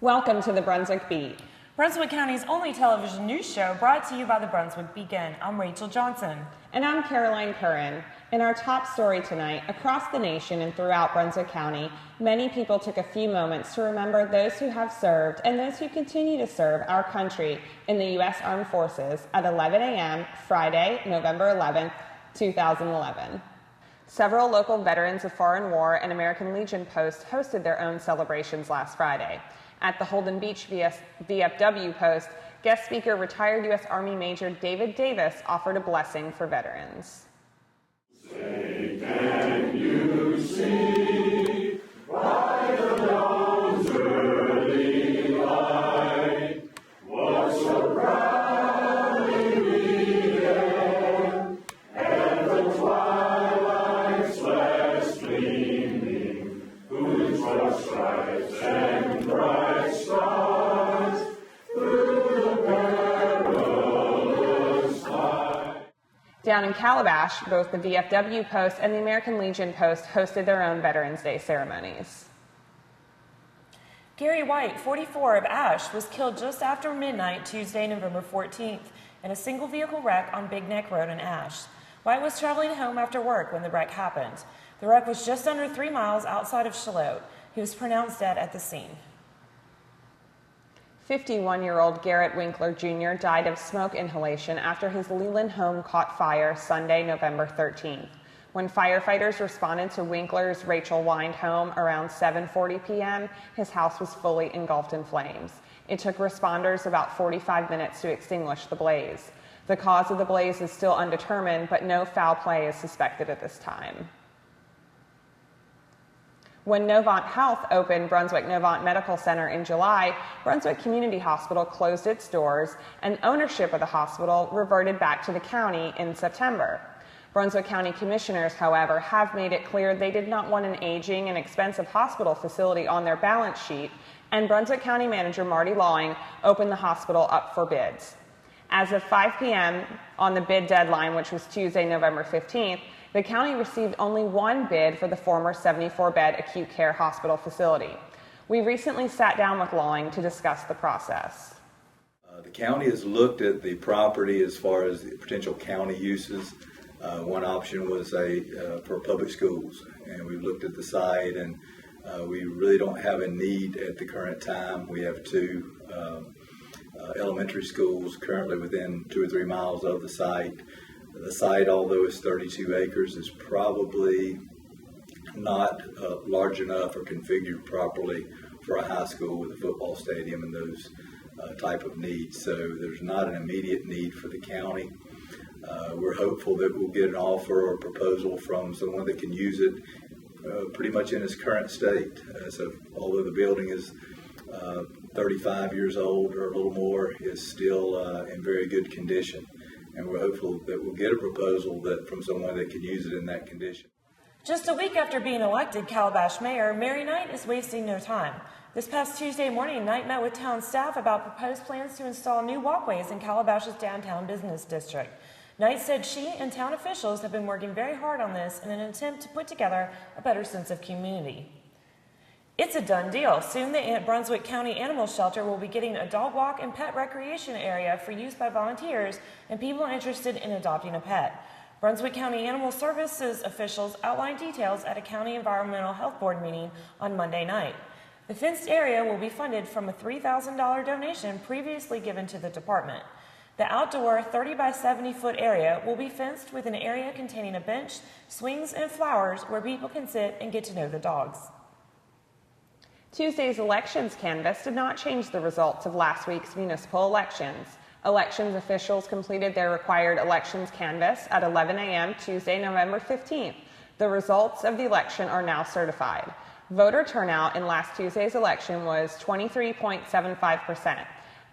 Welcome to the Brunswick Beat. Brunswick County's only television news show brought to you by the Brunswick Beat. I'm Rachel Johnson. And I'm Caroline Curran. In our top story tonight, across the nation and throughout Brunswick County, many people took a few moments to remember those who have served and those who continue to serve our country in the U.S. Armed Forces at 11 a.m. Friday, November 11th, 2011. Several local veterans of foreign war and American Legion posts hosted their own celebrations last Friday. At the Holden Beach VFW post, guest speaker retired U.S. Army Major David Davis offered a blessing for veterans. Say, can you see by the dawn's early light what so proudly we hailed, and the twilight's last gleaming, whose broad stripes and bright stars through the perilous fight. Down in Calabash, both the VFW Post and the American Legion Post hosted their own Veterans Day ceremonies. Gary White, 44, of Ash, was killed just after midnight Tuesday, November 14th, in a single vehicle wreck on Big Neck Road in Ash. White was traveling home after work when the wreck happened. The wreck was just under 3 miles outside of Charlotte. He was pronounced dead at the scene. 51-year-old Garrett Winkler Jr. died of smoke inhalation after his Leland home caught fire Sunday, November 13th. When firefighters responded to Winkler's Rachel Wind home around 7:40 p.m., his house was fully engulfed in flames. It took responders about 45 minutes to extinguish the blaze. The cause of the blaze is still undetermined, but no foul play is suspected at this time. When Novant Health opened Brunswick Novant Medical Center in July, Brunswick Community Hospital closed its doors and ownership of the hospital reverted back to the county in September. Brunswick County Commissioners, however, have made it clear they did not want an aging and expensive hospital facility on their balance sheet, and Brunswick County Manager Marty Lawing opened the hospital up for bids. As of 5 p.m. on the bid deadline, which was Tuesday, November 15th, the county received only one bid for the former 74-bed acute care hospital facility. We recently sat down with Lawing to discuss the process. The county has looked at the property as far as the potential county uses. One option was for public schools, and we've looked at the site, and we really don't have a need at the current time. We have two elementary schools currently within 2 or 3 miles of the site. The site, although it's 32 acres, is probably not large enough or configured properly for a high school with a football stadium and those type of needs. So there's not an immediate need for the county. We're hopeful that we'll get an offer or proposal from someone that can use it pretty much in its current state. So although the building is 35 years old or a little more, is still in very good condition. And we're hopeful that we'll get a proposal from someone that can use it in that condition. Just a week after being elected Calabash Mayor, Mary Knight is wasting no time. This past Tuesday morning, Knight met with town staff about proposed plans to install new walkways in Calabash's downtown business district. Knight said she and town officials have been working very hard on this in an attempt to put together a better sense of community. It's a done deal. Soon the Brunswick County Animal Shelter will be getting a dog walk and pet recreation area for use by volunteers and people interested in adopting a pet. Brunswick County Animal Services officials outlined details at a County Environmental Health Board meeting on Monday night. The fenced area will be funded from a $3,000 donation previously given to the department. The outdoor 30 by 70 foot area will be fenced with an area containing a bench, swings, and flowers where people can sit and get to know the dogs. Tuesday's elections canvass did not change the results of last week's municipal elections. Elections officials completed their required elections canvass at 11 a.m. Tuesday, November 15th. The results of the election are now certified. Voter turnout in last Tuesday's election was 23.75%.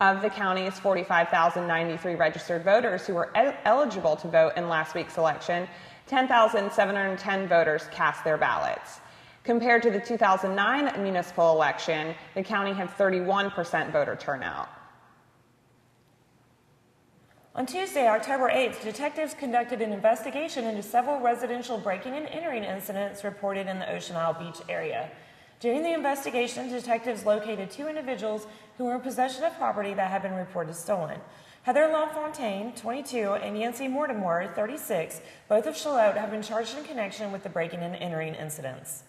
Of the county's 45,093 registered voters who were eligible to vote in last week's election, 10,710 voters cast their ballots. Compared to the 2009 municipal election, the county had 31% voter turnout. On Tuesday, October 8th, detectives conducted an investigation into several residential breaking and entering incidents reported in the Ocean Isle Beach area. During the investigation, detectives located 2 individuals who were in possession of property that had been reported stolen. Heather LaFontaine, 22, and Yancy Mortimer, 36, both of Charlotte, have been charged in connection with the breaking and entering incidents.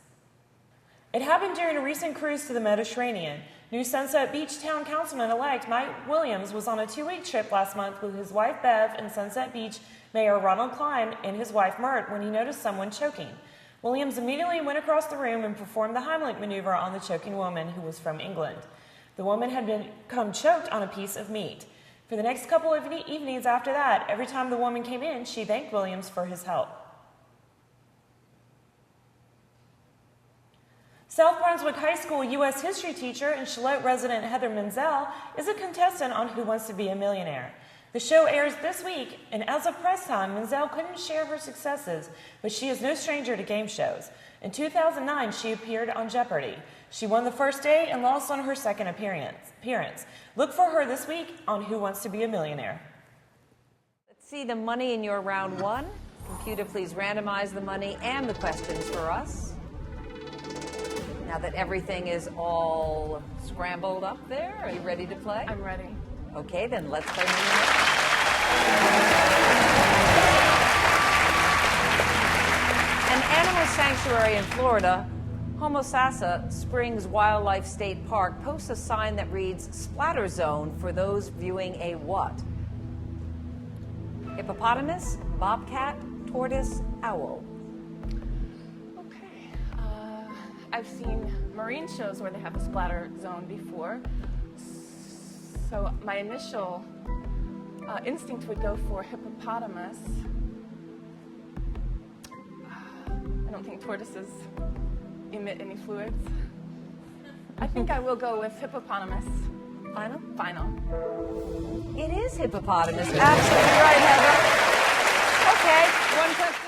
It happened during a recent cruise to the Mediterranean. New Sunset Beach Town Councilman-elect Mike Williams was on a 2-week trip last month with his wife Bev and Sunset Beach Mayor Ronald Klein and his wife Mert when he noticed someone choking. Williams immediately went across the room and performed the Heimlich maneuver on the choking woman, who was from England. The woman had become choked on a piece of meat. For the next couple of evenings after that, every time the woman came in, she thanked Williams for his help. South Brunswick High School U.S. history teacher and Charlotte resident Heather Menzel is a contestant on Who Wants to Be a Millionaire. The show airs this week, and as of press time, Menzel couldn't share her successes, but she is no stranger to game shows. In 2009, she appeared on Jeopardy! She won the first day and lost on her second appearance. Look for her this week on Who Wants to Be a Millionaire. Let's see the money in your round 1. Computer, please randomize the money and the questions for us. Now that everything is all scrambled up there, are you ready to play? I'm ready. Okay, then let's play Millionaire. An animal sanctuary in Florida, Homosassa Springs Wildlife State Park, posts a sign that reads "Splatter Zone" for those viewing a what? Hippopotamus, bobcat, tortoise, owl. Okay. I've seen marine shows where they have a splatter zone before. So my initial instinct would go for hippopotamus. I don't think tortoises emit any fluids. I think I will go with hippopotamus. Final? Final. It is hippopotamus. Absolutely right, Heather. Okay, one question.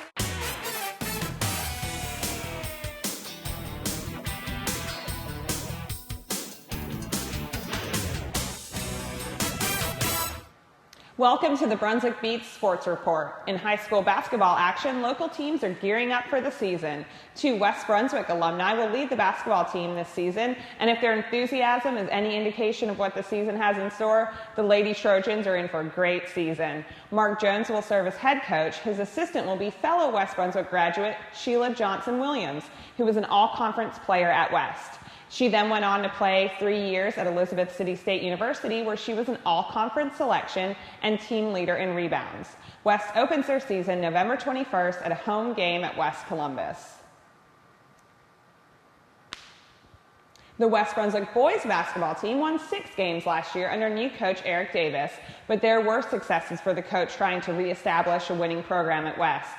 Welcome to the Brunswick Beat Sports Report. In high school basketball action, local teams are gearing up for the season. 2 West Brunswick alumni will lead the basketball team this season, and if their enthusiasm is any indication of what the season has in store, the Lady Trojans are in for a great season. Mark Jones will serve as head coach. His assistant will be fellow West Brunswick graduate Sheila Johnson-Williams, who was an all-conference player at West. She then went on to play 3 years at Elizabeth City State University, where she was an all-conference selection and team leader in rebounds. West opens their season November 21st at a home game at West Columbus. The West Brunswick boys basketball team won 6 games last year under new coach Eric Davis, but there were successes for the coach trying to reestablish a winning program at West.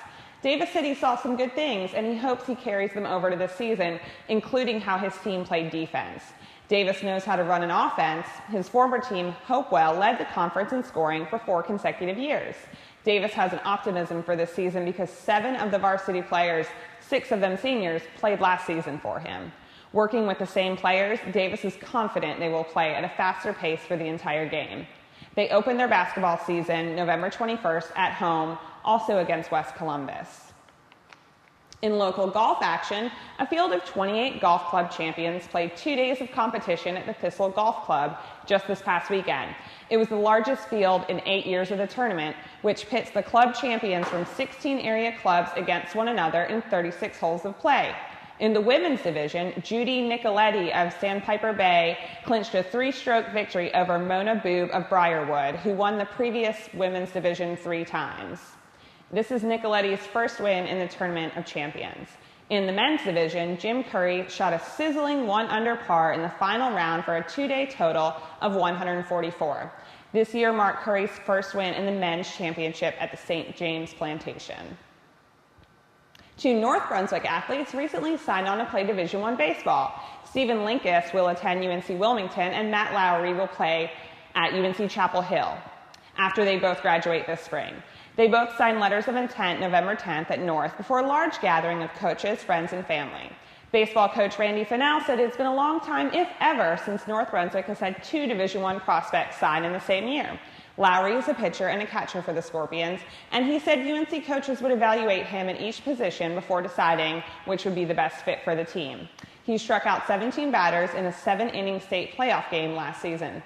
Davis said he saw some good things, and he hopes he carries them over to this season, including how his team played defense. Davis knows how to run an offense. His former team, Hopewell, led the conference in scoring for 4 consecutive years. Davis has an optimism for this season because 7 of the varsity players, 6 of them seniors, played last season for him. Working with the same players, Davis is confident they will play at a faster pace for the entire game. They open their basketball season November 21st at home, also against West Columbus. In local golf action, a field of 28 golf club champions played 2 days of competition at the Thistle Golf Club just this past weekend. It was the largest field in 8 years of the tournament, which pits the club champions from 16 area clubs against one another in 36 holes of play. In the women's division, Judy Nicoletti of Sandpiper Bay clinched a 3-stroke victory over Mona Boob of Briarwood, who won the previous women's division 3 times. This is Nicoletti's first win in the Tournament of Champions. In the men's division, Jim Curry shot a sizzling 1 under par in the final round for a 2-day total of 144. This year marked Curry's first win in the men's championship at the St. James Plantation. 2 North Brunswick athletes recently signed on to play Division I baseball. Stephen Linkus will attend UNC Wilmington, and Matt Lowry will play at UNC Chapel Hill after they both graduate this spring. They both signed letters of intent November 10th at North before a large gathering of coaches, friends, and family. Baseball coach Randy Fennell said it's been a long time, if ever, since North Brunswick has had 2 Division I prospects sign in the same year. Lowry is a pitcher and a catcher for the Scorpions, and he said UNC coaches would evaluate him in each position before deciding which would be the best fit for the team. He struck out 17 batters in a 7-inning state playoff game last season.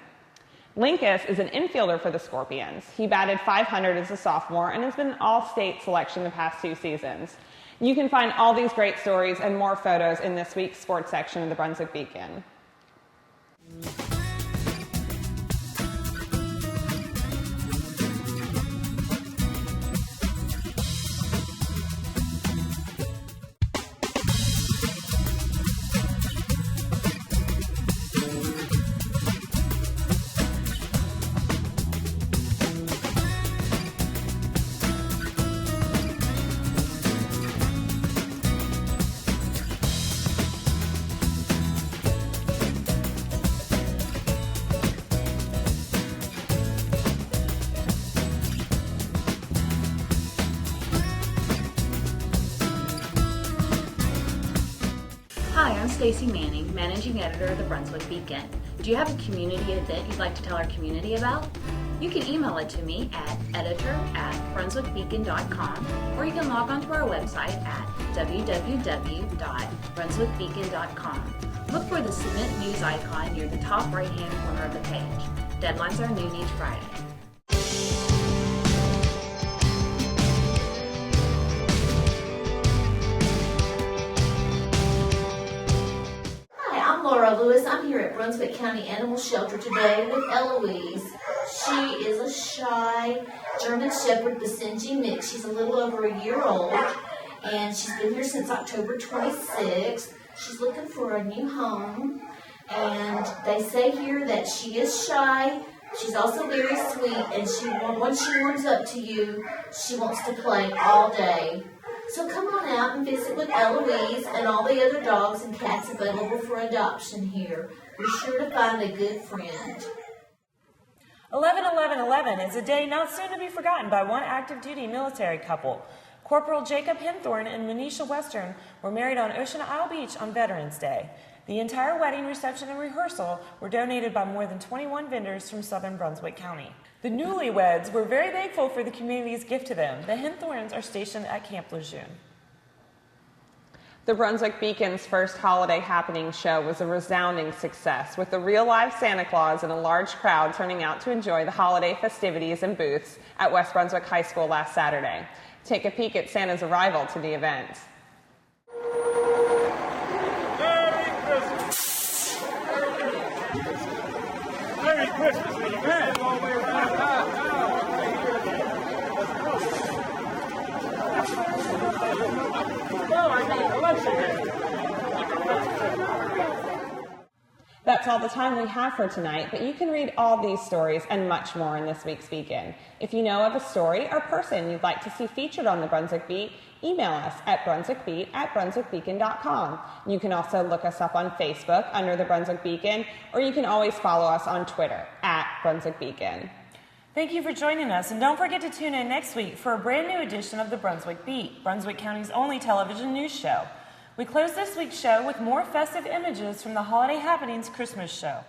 Linkus is an infielder for the Scorpions. He batted .500 as a sophomore and has been an all-state selection the past 2 seasons. You can find all these great stories and more photos in this week's sports section of the Brunswick Beacon. Hi, I'm Stacy Manning, Managing Editor of the Brunswick Beacon. Do you have a community event you'd like to tell our community about? You can email it to me at editor@brunswickbeacon.com, or you can log on to our website at www.brunswickbeacon.com. Look for the Submit News icon near the top right-hand corner of the page. Deadlines are noon each Friday. Laura Lewis. I'm here at Brunswick County Animal Shelter today with Eloise. She is a shy German Shepherd Basenji mix. She's a little over a year old, and she's been here since October 26th. She's looking for a new home, and they say here that she is shy. She's also very sweet, and once she warms up to you, she wants to play all day. So come on out and visit with Eloise and all the other dogs and cats available for adoption here. You're sure to find a good friend. 11-11-11 is a day not soon to be forgotten by one active duty military couple. Corporal Jacob Henthorne and Manisha Western were married on Ocean Isle Beach on Veterans Day. The entire wedding reception and rehearsal were donated by more than 21 vendors from southern Brunswick County. The newlyweds were very thankful for the community's gift to them. The Henthorns are stationed at Camp Lejeune. The Brunswick Beacon's first holiday happening show was a resounding success, with the real live Santa Claus and a large crowd turning out to enjoy the holiday festivities and booths at West Brunswick High School last Saturday. Take a peek at Santa's arrival to the event. Merry Christmas, man. That's all the time we have for tonight, but you can read all these stories and much more in this week's Beacon. If you know of a story or person you'd like to see featured on the Brunswick Beat, email us at brunswickbeat@brunswickbeacon.com. You can also look us up on Facebook under the Brunswick Beacon, or you can always follow us on Twitter @Brunswick Beacon. Thank you for joining us, and don't forget to tune in next week for a brand new edition of the Brunswick Beat, Brunswick County's only television news show. We close this week's show with more festive images from the Holiday Happenings Christmas show.